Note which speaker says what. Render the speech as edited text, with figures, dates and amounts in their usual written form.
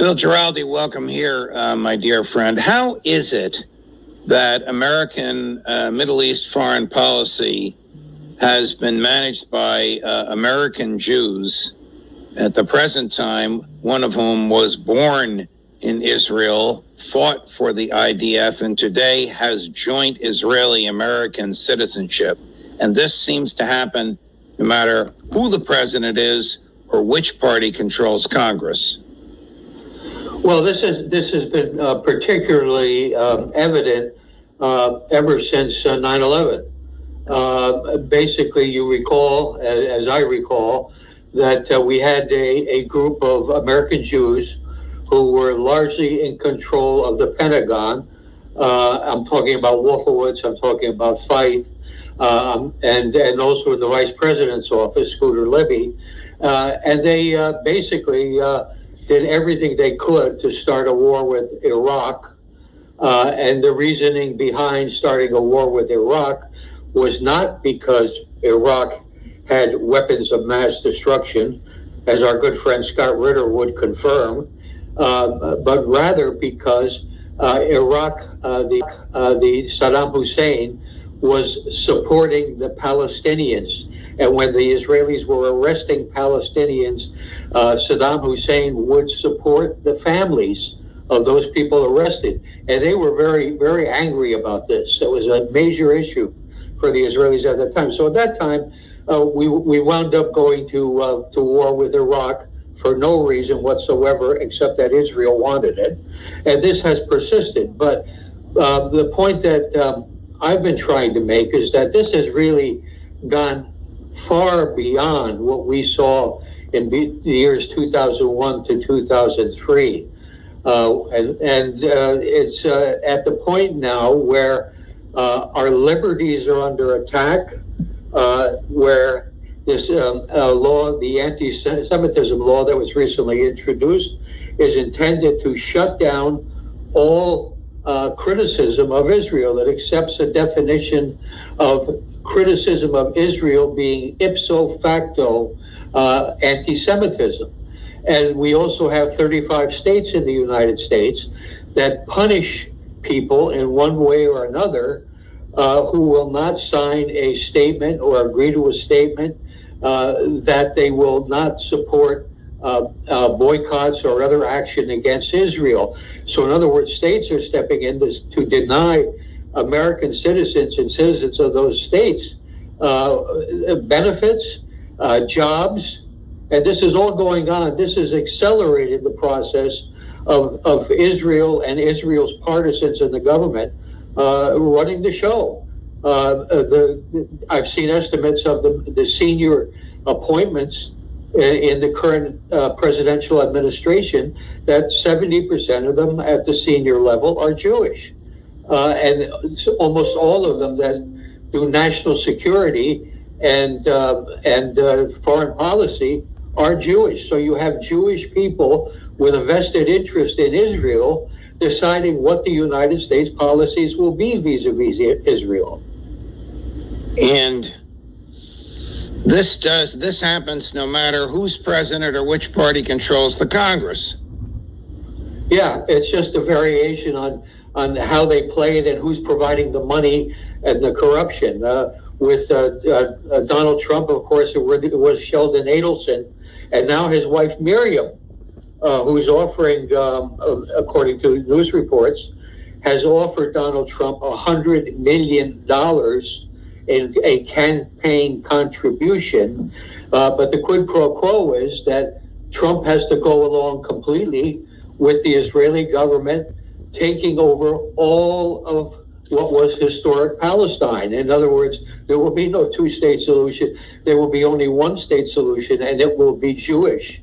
Speaker 1: Phil Giraldi, welcome here, my dear friend. How is it that American Middle East foreign policy has been managed by American Jews at the present time, one of whom was born in Israel, fought for the IDF, and today has joint Israeli-American citizenship? And this seems to happen no matter who the president is or which party controls Congress.
Speaker 2: Well, this has been particularly evident ever since 9/11. Basically, you recall, as I recall, that we had a group of American Jews who were largely in control of the Pentagon. I'm talking about Wolfowitz, I'm talking about Feith, and also in the Vice President's office, Scooter Libby. And they basically did everything they could to start a war with Iraq. And the reasoning behind starting a war with Iraq was not because Iraq had weapons of mass destruction, as our good friend Scott Ritter would confirm, but rather because Iraq, the Saddam Hussein, was supporting the Palestinians. And when the Israelis were arresting Palestinians, Saddam Hussein would support the families of those people arrested. And they were very, very angry about this. It was a major issue for the Israelis at that time. So at that time, we wound up going to war with Iraq for no reason whatsoever, except that Israel wanted it. And this has persisted. But the point that I've been trying to make is that this has really gone far beyond what we saw in the years 2001 to 2003. And it's at the point now where our liberties are under attack, where this law, the anti-Semitism law that was recently introduced, is intended to shut down all criticism of Israel. It accepts a definition of criticism of Israel being ipso facto anti-Semitism. And we also have 35 states in the United States that punish people in one way or another who will not sign a statement or agree to a statement that they will not support boycotts or other action against Israel. So in other words, states are stepping in to deny American citizens and citizens of those states benefits, jobs, and this is all going on. This has accelerated the process of Israel and Israel's partisans in the government running the show. I've seen estimates of the senior appointments in the current presidential administration that 70% of them at the senior level are Jewish. And almost all of them that do national security and foreign policy are Jewish. So you have Jewish people with a vested interest in Israel deciding what the United States policies will be vis-a-vis Israel.
Speaker 1: And this happens no matter who's president or which party controls the Congress.
Speaker 2: Yeah, it's just a variation on how they play it and who's providing the money and the corruption. With Donald Trump, of course, it was Sheldon Adelson, and now his wife Miriam, who's offering, according to news reports, has offered Donald Trump $100 million in a campaign contribution. But the quid pro quo is that Trump has to go along completely with the Israeli government taking over all of what was historic Palestine. In other words, there will be no two-state solution. There will be only one-state solution, and it will be Jewish.